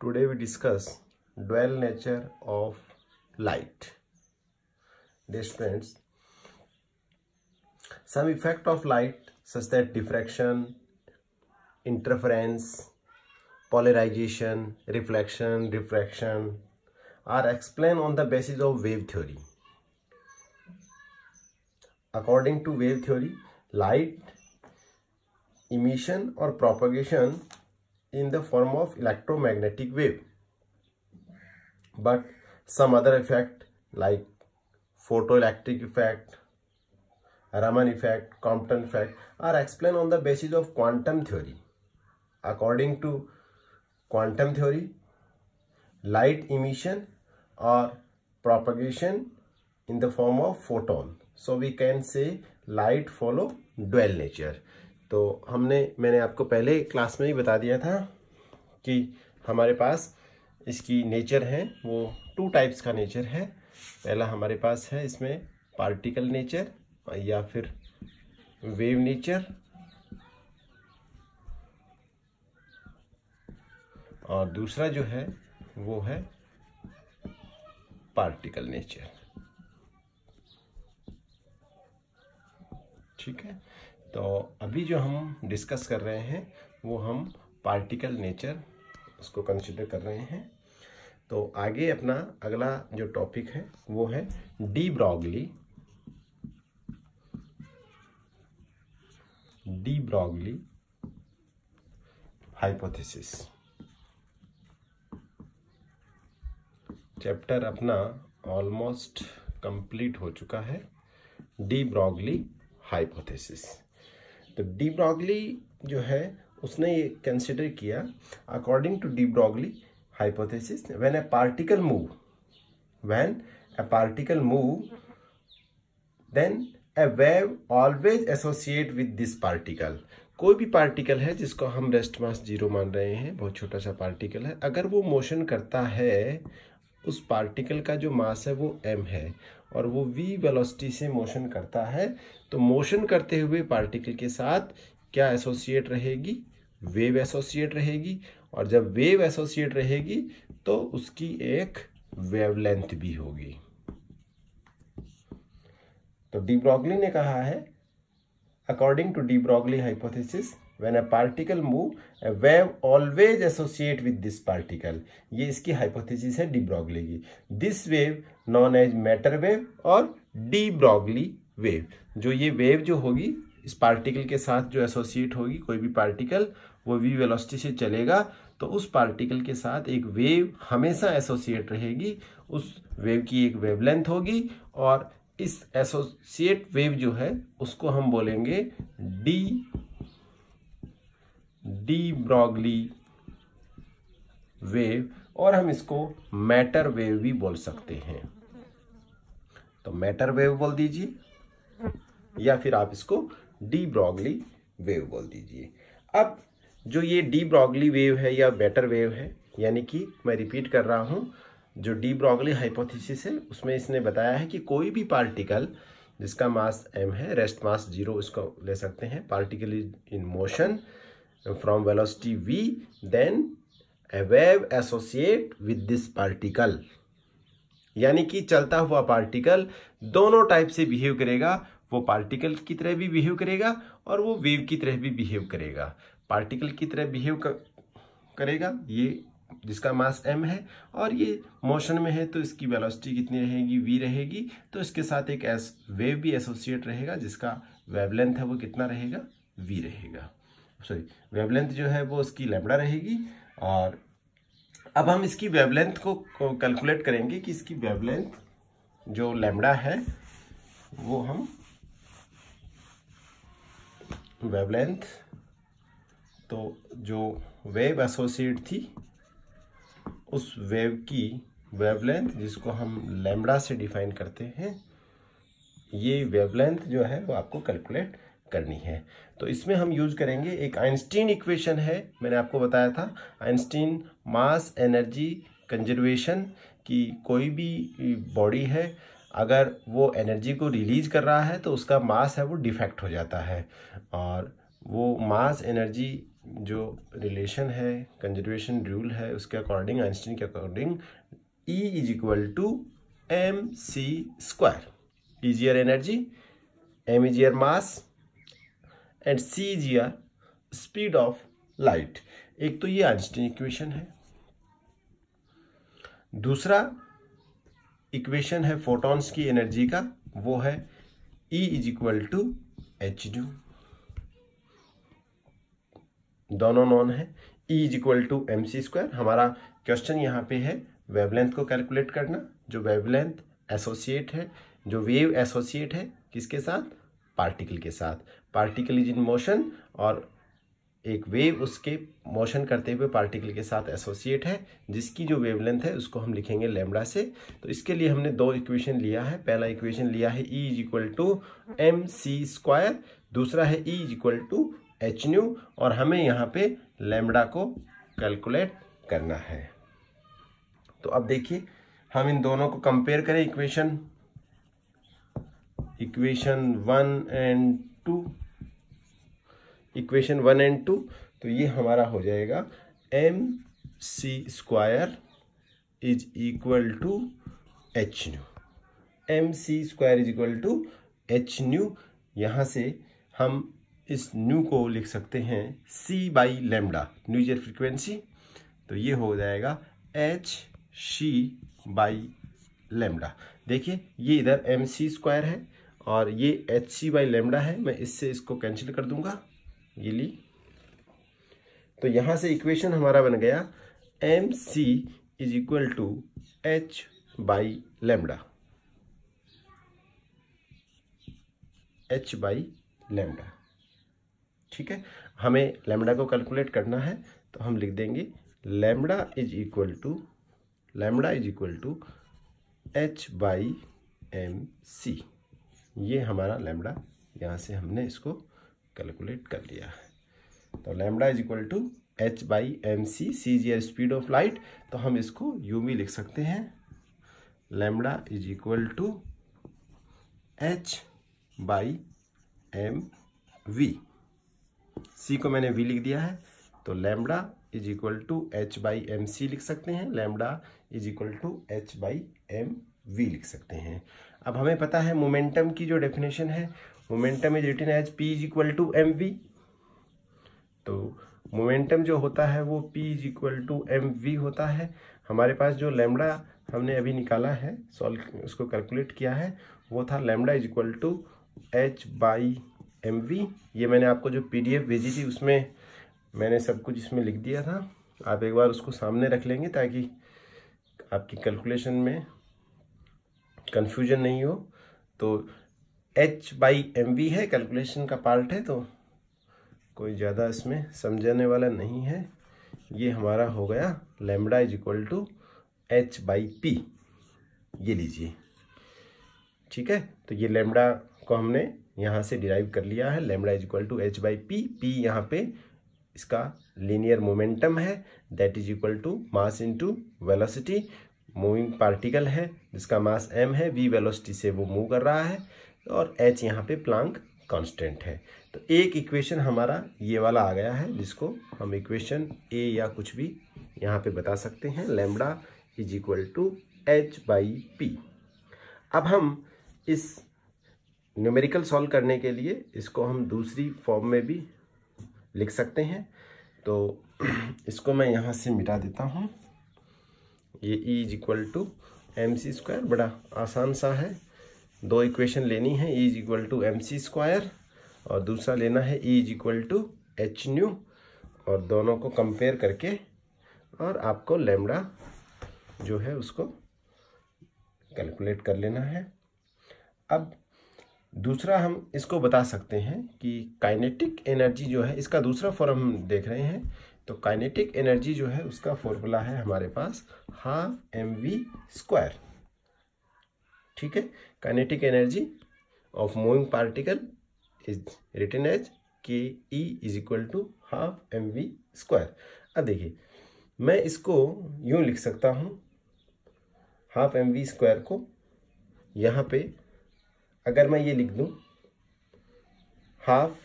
Today we discuss dual nature of light. Dear students, some effect of light such that diffraction, interference, polarization, reflection, refraction are explained on the basis of wave theory. According to wave theory, light emission or propagation in the form of electromagnetic wave, but some other effect like photoelectric effect, Raman effect, Compton effect are explained on the basis of quantum theory. According to quantum theory, light emission or propagation in the form of photon, so we can say light follow dual nature. तो मैंने आपको पहले class में ही बता दिया था कि हमारे पास इसकी नेचर है वो टू टाइप्स का नेचर है। पहला हमारे पास है इसमें पार्टिकल नेचर या फिर वेव नेचर, और दूसरा जो है वो है पार्टिकल नेचर। ठीक है, तो अभी जो हम डिस्कस कर रहे हैं वो हम पार्टिकल नेचर उसको कंसिडर कर रहे हैं। तो आगे अपना अगला जो टॉपिक है वो है डी ब्रॉगली हाइपोथेसिस। चैप्टर अपना ऑलमोस्ट कंप्लीट हो चुका है, डी ब्रॉगली हाइपोथेसिस। तो डी ब्रॉगली जो है उसने ये कंसिडर किया, according to de Broglie hypothesis, when a particle move then a wave always associate with this particle. कोई भी पार्टिकल है जिसको हम रेस्ट मास 0 मान रहे हैं, बहुत छोटा सा पार्टिकल है, अगर वो मोशन करता है, उस पार्टिकल का जो मास है वो m है और वो v वेलोसिटी से मोशन करता है, तो मोशन करते हुए पार्टिकल के साथ क्या एसोसिएट रहेगी? वेव एसोसिएट रहेगी, और जब वेव एसोसिएट रहेगी तो उसकी एक वेवलेंथ भी होगी। तो डी ब्रॉगली ने कहा है, according to de Broglie hypothesis, when a particle move, a wave always associate with this particle। ये इसकी हाइपोथेसिस है डी ब्रॉगली की। This wave known as matter wave और डी ब्रॉगली वेव। जो ये वेव जो होगी इस पार्टिकल के साथ जो एसोसिएट होगी, कोई भी पार्टिकल वो वी वेलोसिटी से चलेगा तो उस पार्टिकल के साथ एक वेव हमेशा एसोसिएट रहेगी, उस वेव की एक वेवलेंथ होगी, और इस एसोसिएट वेव जो है उसको हम बोलेंगे डी ब्रॉगली वेव, और हम इसको मैटर वेव भी बोल सकते हैं। तो मैटर वेव बोल दीजिए या फिर आप इसको डी ब्रॉगली वेव बोल दीजिए। अब जो ये डी ब्रॉगली वेव है या मैटर वेव है, यानी कि मैं रिपीट कर रहा हूं, जो डी ब्रॉगली हाइपोथेसिस है उसमें इसने बताया है कि कोई भी पार्टिकल जिसका मास m है, रेस्ट मास 0 इसको ले सकते हैं, particle is in motion from velocity v, then a wave associate with this particle। यानी कि चलता हुआ पार्टिकल दोनों टाइप से बिहेव करेगा, वो पार्टिकल की तरह भी बिहेव करेगा और वो वेव की तरह भी बिहेव करेगा। पार्टिकल की तरह बिहेव करेगा ये जिसका मास m है, और ये मोशन में है तो इसकी वेलोसिटी कितनी रहेगी? v रहेगी। तो इसके साथ एक वेव भी एसोसिएट रहेगा जिसका वेवलेंथ है वो कितना रहेगा? v रहेगा। सॉरी, वेवलेंथ जो है वो उसकी लैम्बडा रहेगी। और अब हम इसकी वेवलेंथ को कैलकुलेट करेंगे कि इसकी वेवलेंथ जो लैम्बडा है वो हम वेवलेंथ, तो जो वेव एसोसिएट थी उस वेव की वेवलेंथ जिसको हम लैम्बडा से डिफाइन करते हैं, ये वेवलेंथ जो है वो आपको कैलकुलेट करनी है। तो इसमें हम यूज करेंगे एक आइंस्टीन इक्वेशन है, मैंने आपको बताया था आइंस्टीन मास एनर्जी कंजर्वेशन, की कोई भी बॉडी है अगर वो एनर्जी को रिलीज कर रहा है तो उसका मास है वो डिफेक्ट हो जाता है, और वो मास एनर्जी जो रिलेशन है, कंजर्वेशन रूल है, उसके अकॉर्डिंग, आइंस्टीन के according, E is equal to mc²। E is your energy, m is your mass and c is your speed of light. एक तो ये आइंस्टीन इक्वेशन है। दूसरा इक्वेशन है फोटॉन्स की एनर्जी का, वो है E is equal to h nu. दोनों नॉन है। E is equal to mc²। हमारा क्वेश्चन यहाँ पे है वेवलेंथ को कैलकुलेट करना। जो वेवलेंथ एसोसिएट है, जो वेव एसोसिएट है किसके साथ? पार्टिकल के साथ। पार्टिकल इज इन मोशन और एक वेव उसके मोशन करते हुए पार्टिकल के साथ एसोसिएट है, जिसकी जो वेवलेंथ है उसको हम लिखेंगे लैम्बडा से। तो इसके लिए हमने दो इक्वेशन लिया है। पहला इक्वेशन लिया है E is equal to mc², दूसरा है E is equal to h nu, और हमें यहाँ पे लैम्बडा को कैलकुलेट करना है। तो अब देखिए हम इन दोनों को कंपेयर करें, इक्वेशन 1 एंड 2, इक्वेशन 1 एंड 2। तो ये हमारा हो जाएगा mc² is equal to h nu. mc² is equal to h nu. यहाँ से हम इस न्यू को लिख सकते हैं c/λ, न्यू इज फ्रीक्वेंसी। तो ये हो जाएगा hc/λ। देखिए ये इधर mc² है और ये hc/λ है। मैं इससे इसको कैंसिल कर दूंगा, ये ली। तो यहां से इक्वेशन हमारा बन गया mc is equal to h/λ। h/λ, ठीक है। हमें लैम्बडा को कैलकुलेट करना है, तो हम लिख देंगे lambda is equal to h/mc। ये हमारा लैम्बडा, यहाँ से हमने इसको कैलकुलेट कर लिया है। तो lambda is equal to h/mc, c is speed of light. तो हम इसको यूं भी लिख सकते हैं, lambda is equal to h/mv। c को मैंने v लिख दिया है, तो lambda is equal to h/mc लिख सकते हैं, lambda is equal to h/mv लिख सकते हैं। अब हमें पता है मोमेंटम की जो डेफिनेशन है, momentum is written as p is equal to mv। तो मोमेंटम जो होता है वो p is equal to mv होता है। हमारे पास जो लैम्बडा हमने अभी निकाला है, सॉल्व उसको कैलकुलेट किया है, वो था lambda is equal to h/mv। ये मैंने आपको जो PDF भेजी थी उसमें मैंने सब कुछ इसमें लिख दिया था। आप एक बार उसको सामने रख लेंगे ताकि आपकी कैलकुलेशन में कंफ्यूजन नहीं हो। तो h/mv है, कैलकुलेशन का पार्ट है, तो कोई ज़्यादा इसमें समझाने वाला नहीं है। ये हमारा हो गया lambda is equal to h/p, ये लीजिए, ठीक है। तो ये लैम्बडा को हमने यहाँ से डिराइव कर लिया है, lambda is equal to h/p। p यहाँ पे इसका लीनियर मोमेंटम है, that is equal to mass into velocity. Moving particle है जिसका मास m है, v वेलोसिटी से वो मूव कर रहा है, और h यहाँ पे प्लांक कांस्टेंट है। तो एक इक्वेशन हमारा ये वाला आ गया है, जिसको हम इक्वेशन A या कुछ भी यहाँ पे बता सकते हैं, lambda is equal to h/p। अब हम इस न्यूमेरिकल सॉल्व करने के लिए इसको हम दूसरी फॉर्म में भी लिख सकते हैं। तो इसको मैं यहाँ से मिटा देता हूँ। ये E is equal to mc², बड़ा आसान सा है। दो इक्वेशन लेनी है, E is equal to mc² और दूसरा लेना है E is equal to h nu, और दोनों को कंपेयर करके और आपको लैम्बडा जो है उसको कैलकुलेट कर लेना है। अब दूसरा हम इसको बता सकते हैं कि काइनेटिक एनर्जी जो है, इसका दूसरा फॉर्म हम देख रहे हैं। तो काइनेटिक एनर्जी जो है उसका फॉर्मूला है हमारे पास 12mv², ठीक है। Kinetic energy of moving particle is written as K E is equal to 12mv²। अब देखिए मैं इसको यूं लिख सकता हूं, 12mv² को यहाँ पे अगर मैं ये लिख दूं, 12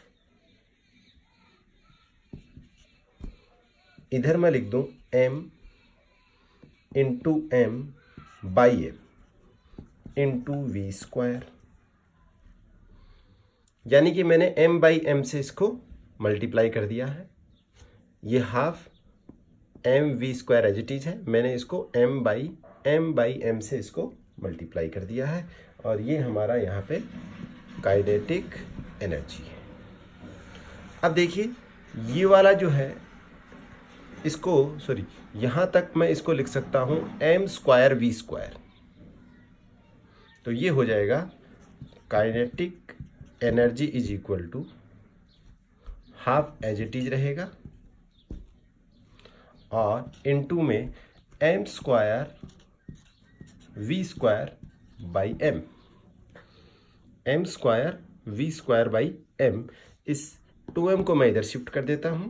इधर मैं लिख दूं m into m by m into v square, यानी कि मैंने m बाई m से इसको मल्टीप्लाई कर दिया है। ये half m v square as it is है, मैंने इसको m बाई m से इसको मल्टीप्लाई कर दिया है, और ये हमारा यहाँ पे काइनेटिक एनर्जी है। अब देखिए ये वाला जो है इसको, सॉरी, यहां तक मैं इसको लिख सकता हूं m स्क्वायर वी स्क्वायर, तो ये हो जाएगा kinetic energy is equal to half as it is रहेगा, और इनटू में m square v square by m square v square by m। इस 2m को मैं इधर शिफ्ट कर देता हूं,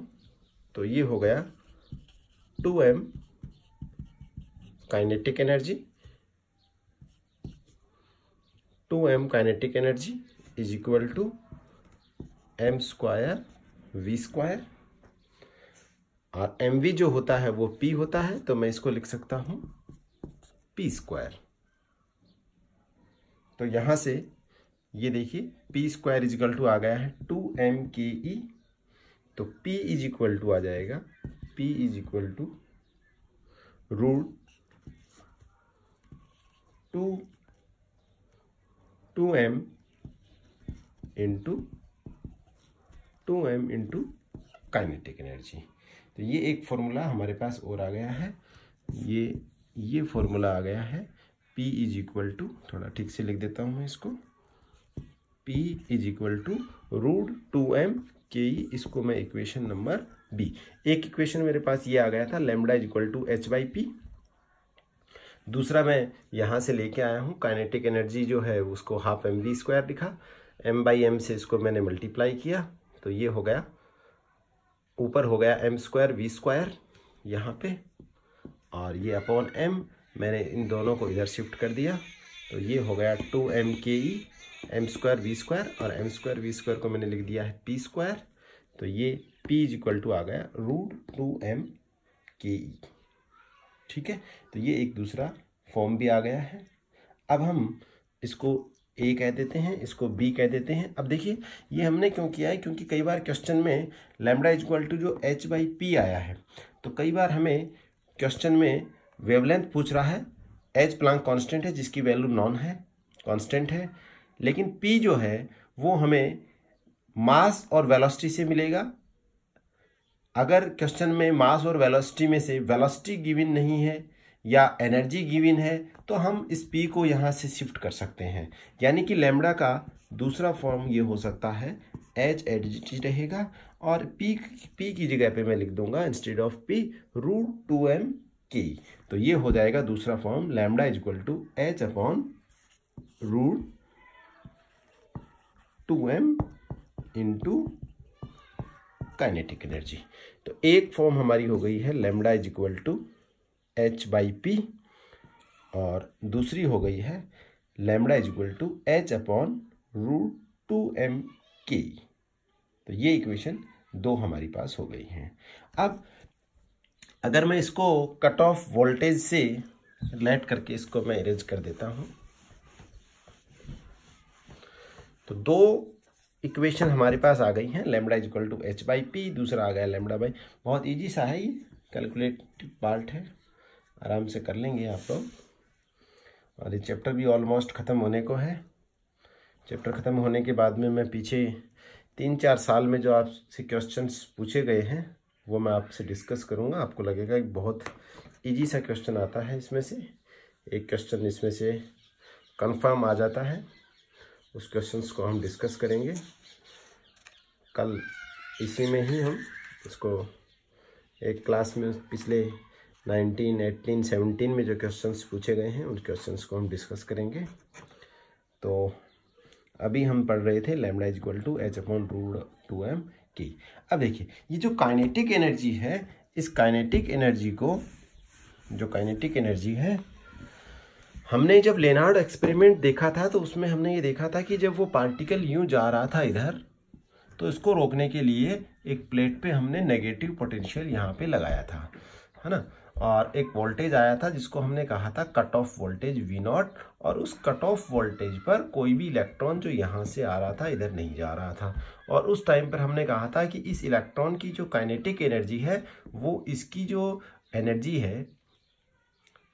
तो ये हो गया 2m kinetic energy, 2m kinetic energy is equal to m square v square, और mv जो होता है वो p होता है, तो मैं इसको लिख सकता हूं p स्क्वायर। तो यहां से ये देखिए p square is equal to आ गया है 2mke, तो p इज इक्वल टू आ जाएगा p is equal to root 2m into kinetic energy. तो ये एक फॉर्मूला हमारे पास और आ गया है, ये फॉर्मूला आ गया है p इज इक्वल टू, थोड़ा ठीक से लिख देता हूं मैं इसको, p is equal to root 2m के, इसको मैं इक्वेशन नंबर b। एक इक्वेशन मेरे पास ये आ गया था lambda is equal to h by p, दूसरा मैं यहां से लेके आया हूं काइनेटिक एनर्जी जो है उसको हाफ एम वी स्क्वायर लिखा, m बाई m से इसको मैंने मल्टीप्लाई किया, तो ये हो गया, ऊपर हो गया m स्क्वायर वी स्क्वायर यहाँ पे, और ये अपॉन m, मैंने इन दोनों को इधर शिफ्ट कर दिया, तो ये हो गया 2mke, m square v square, और m स्क्वायर वी स्क्वायर को मैंने लिख दिया है p स्क्वायर, तो ये p इज इक्वल टू आ गया रूट 2mke। ठीक है, तो ये एक दूसरा फॉर्म भी आ गया है। अब हम इसको a कह देते हैं, इसको b कह देते हैं। अब देखिए ये हमने क्यों किया है, क्योंकि कई बार क्वेश्चन में लैम्डा इज इक्वल टू जो h बाई पी आया है, तो कई बार हमें क्वेश्चन में वेवलेंथ पूछ रहा है, h प्लांक कांस्टेंट है जिसकी वैल्यू नॉन है, कांस्टेंट है, लेकिन p जो है वो हमें मास और वेलोसिटी से मिलेगा। अगर क्वेश्चन में मास और वेलोसिटी में से वेलोसिटी गिवन नहीं है या एनर्जी गिवन है, तो हम इस p को यहाँ से शिफ्ट कर सकते हैं, यानी कि लैम्डा का दूसरा फॉर्म ये हो सकता है h एडजिट रहेगा, और p की जगह पे मैं लिख दूंगा instead of p root 2mke, तो ये हो जाएगा दूसरा form lambda is equal to h upon root 2m into kinetic energy. तो एक फॉर्म हमारी हो गई है lambda is equal to h by p, और दूसरी हो गई है lambda is equal to h upon root 2mke। तो ये इक्वेशन 2 हमारी पास हो गई हैं। अब अगर मैं इसको कट ऑफ वोल्टेज से रिलेट करके इसको मैं अरेंज कर देता हूं, तो 2 इक्वेशन हमारे पास आ गई हैं, lambda is equal to h by p, दूसरा आ गया लैम्डा बाई, बहुत इजी सा है, ये कैलकुलेटिव पार्ट है, आराम से कर लेंगे आप लोग। और ये चैप्टर भी ऑलमोस्ट ख़त्म होने को है। चैप्टर ख़त्म होने के बाद में मैं पीछे 3-4 साल में जो आपसे क्वेश्चंस पूछे गए हैं वो मैं आपसे डिस्कस करूँगा। आपको लगेगा कि बहुत इजी सा क्वेश्चन आता है, इसमें से एक क्वेश्चन इसमें से कंफर्म आ जाता है, उस क्वेश्चंस को हम डिस्कस करेंगे कल। इसी में ही हम इसको एक क्लास में पिछले 19, 18, 17 में जो क्वेश्चंस पूछे गए हैं उन क्वेश्चंस को हम डिस्कस करेंगे। तो अभी हम पढ़ रहे थे lambda is equal to h upon root 2mke। अब देखिए ये जो काइनेटिक एनर्जी है, इस काइनेटिक एनर्जी को, जो काइनेटिक एनर्जी है, हमने जब लेनार्ड एक्सपेरिमेंट देखा था तो उसमें हमने ये देखा था कि जब वो पार्टिकल यूं जा रहा था इधर, तो इसको रोकने के लिए एक प्लेट पे हमने नेगेटिव पोटेंशियल यहाँ पे लगाया था, है ना, और एक वोल्टेज आया था जिसको हमने कहा था कट ऑफ वोल्टेज V0, और उस कट ऑफ वोल्टेज पर कोई भी इलेक्ट्रॉन जो यहाँ से आ रहा था इधर नहीं जा रहा था, और उस टाइम पर हमने कहा था कि इस इलेक्ट्रॉन की जो काइनेटिक एनर्जी है वो इसकी जो एनर्जी है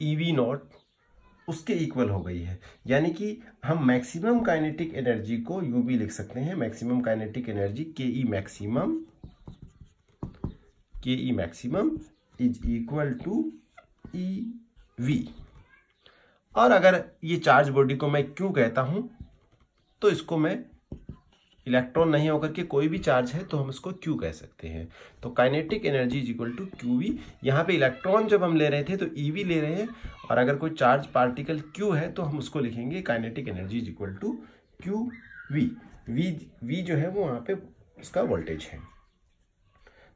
EV0 उसके इक्वल हो गई है। यानी कि हम मैक्सिमम काइनेटिक एनर्जी को यू भी लिख सकते हैं, maximum kinetic energy KE maximum is equal to EV। और अगर ये चार्ज बॉडी को मैं क्यू कहता हूं तो इसको मैं इलेक्ट्रॉन नहीं होकर के कोई भी चार्ज है तो हम इसको क्यू कह सकते हैं। तो kinetic energy is equal to QV। यहाँ पे इलेक्ट्रॉन जब हम ले रहे थे तो EV ले रहे हैं, और अगर कोई चार्ज पार्टिकल Q है तो हम उसको लिखेंगे kinetic energy is equal to QV। V जो है वो वहाँ पे इसका वोल्टेज है।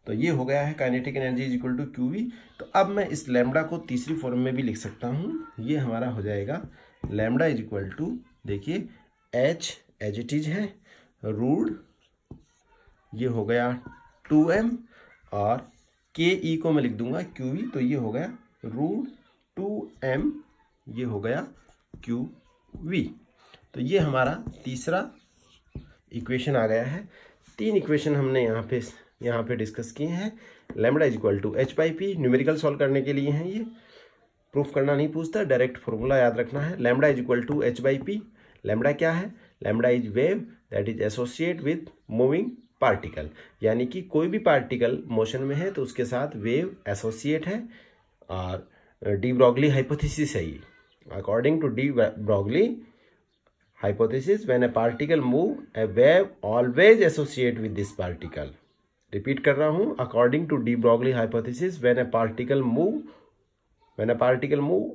तो ये हो गया है kinetic energy is equal to QV। तो अब मैं इस लैम्बडा को तीसरी फॉर्म में भी लिख सकता हूँ। ये हमारा हो जाएगा लैम्बडा इज इक्वल टू, देखिए H एज इट इज है, रूट ये हो गया 2m, और KE को मैं लिख दूंगा QV, तो ये हो गया रूट 2m, ये हो गया QV। तो ये हमारा तीसरा इक्वेशन आ गया है। 3 इक्वेशन हमने यहाँ पे डिस्कस किए हैं। Lambda is equal to h/p, numerical solve करने के लिए हैं, ये प्रूफ करना नहीं पूछता, डायरेक्ट फॉर्मूला याद रखना है। Lambda is equal to h/p। Lambda क्या है? Lambda is wave that is associate with moving particle, यानी कि कोई भी पार्टिकल मोशन में है तो उसके साथ वेव एसोसिएट है, और डी ब्रॉगली हाइपोथेसिस है ये। According to de Broglie hypothesis, when a particle move, a wave always associate with this particle. Repeat कर रहा हूं, according to de Broglie hypothesis, when a particle move,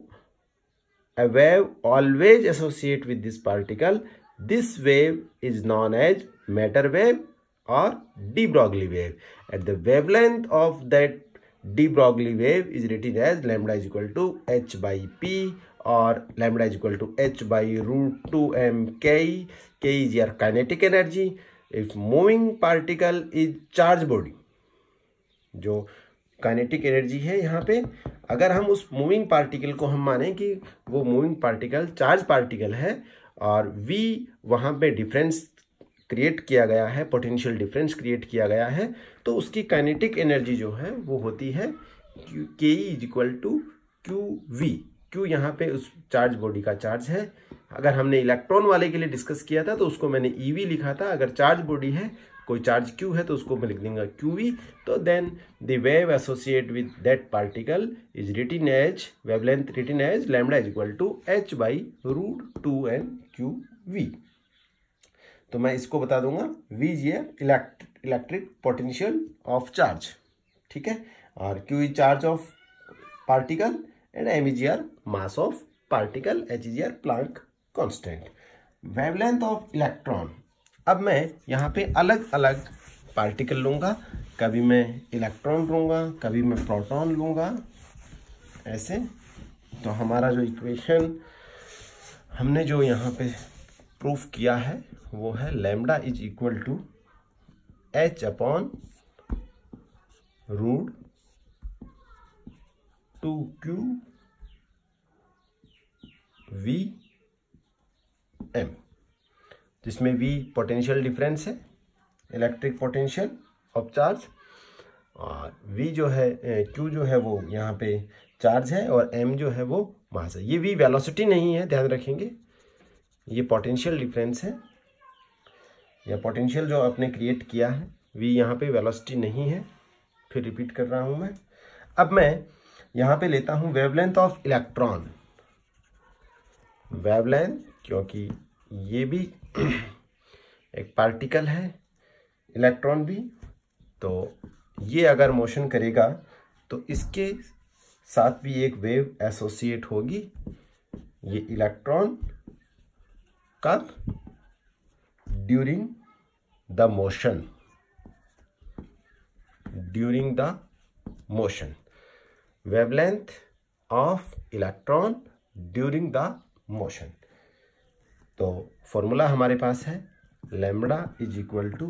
a wave always associate with this particle. This wave is known as matter wave or de Broglie wave. At the wavelength of that de Broglie wave is written as lambda is equal to h/p, or lambda is equal to h by root 2m k. K is your kinetic energy. If moving particle is charge body, जो kinetic energy है यहाँ पे, अगर हम उस moving particle को हम माने कि वो मूविंग पार्टिकल चार्ज पार्टिकल है, और V वहाँ पे डिफरेंस क्रिएट किया गया है, पोटेंशियल डिफरेंस क्रिएट किया गया है, तो उसकी काइनेटिक एनर्जी जो है वो होती है KE is equal to QV। Q यहाँ पे उस चार्ज बॉडी का चार्ज है। अगर हमने इलेक्ट्रॉन वाले के लिए डिस्कस किया था तो उसको मैंने EV लिखा था। अगर चार्ज बॉडी है, कोई चार्ज Q है, तो उसको मैं लिख दूंगा QV। तो then the wave associate with that particle is written as, wavelength written as lambda is equal to h by root 2n QV। तो मैं इसको बता दूंगा, V is electric potential of charge, ठीक है, और Q is charge of particle, and m is your mass of particle, h is your Planck constant. Wavelength of electron, अब मैं यहाँ पे अलग अलग पार्टिकल लूँगा, कभी मैं इलेक्ट्रॉन लूँगा, कभी मैं प्रोटॉन लूँगा, ऐसे। तो हमारा जो इक्वेशन हमने जो यहाँ पे प्रूफ किया है वो है lambda is equal to h upon root 2q VM, जिसमें V पोटेंशियल डिफरेंस है, इलेक्ट्रिक पोटेंशियल ऑफ चार्ज, और V जो है, Q जो है वो यहाँ पे चार्ज है, और M जो है वो मास है। ये V वेलोसिटी नहीं है, ध्यान रखेंगे, ये पोटेंशियल डिफरेंस है, या पोटेंशियल जो आपने क्रिएट किया है। V यहाँ पे वेलोसिटी नहीं है। फिर रिपीट कर रहा हूँ मैं। अब मैं यहाँ पे लेता हूँ वेवलेंथ ऑफ इलेक्ट्रॉन, वेवलेंथ, क्योंकि ये भी एक पार्टिकल है, इलेक्ट्रॉन भी, तो ये अगर मोशन करेगा तो इसके साथ भी एक वेव एसोसिएट होगी। ये इलेक्ट्रॉन कब? During the motion, during the motion, wavelength of electron during the motion. तो फॉर्मूला हमारे पास है lambda is equal to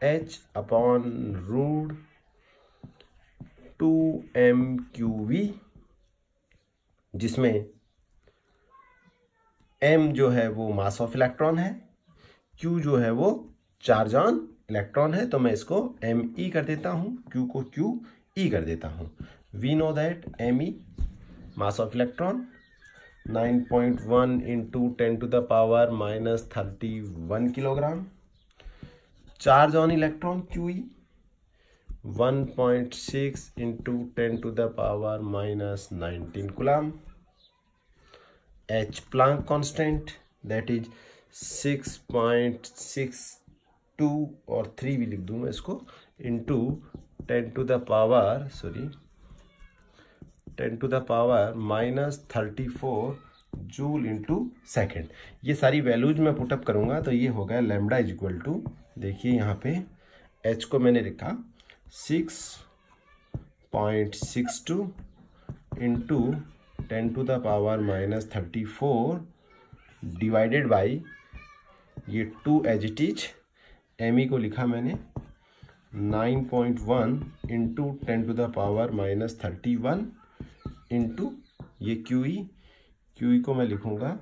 H/√2m/QV, जिसमें m जो है वो मास ऑफ इलेक्ट्रॉन है, q जो है वो चार्ज ऑन इलेक्ट्रॉन है, तो मैं इसको me कर देता हूं, q को QE कर देता हूं। We know that me mass of electron 9.1 into 10⁻⁻31 kilogram, charge on electron QE 1.6 into 10⁻⁻19 coulomb, H Planck constant that is 6.62 और 3 भी लिख दूं मैं इसको, इंटू 10⁻⁻34 जूल इंटू सेकेंड। ये सारी वैल्यूज मैं पुटअप करूंगा तो ये हो गया लैम्डा इज इक्वल टू, देखिए यहाँ पे H को मैंने लिखा 6.62 इंटू 10⁻⁻34 डिवाइडेड बाई ये 2 एज इट इज, me को लिखा मैंने 9.1 इंटू 10⁻⁻31 इंटू ये QE को मैं लिखूंगा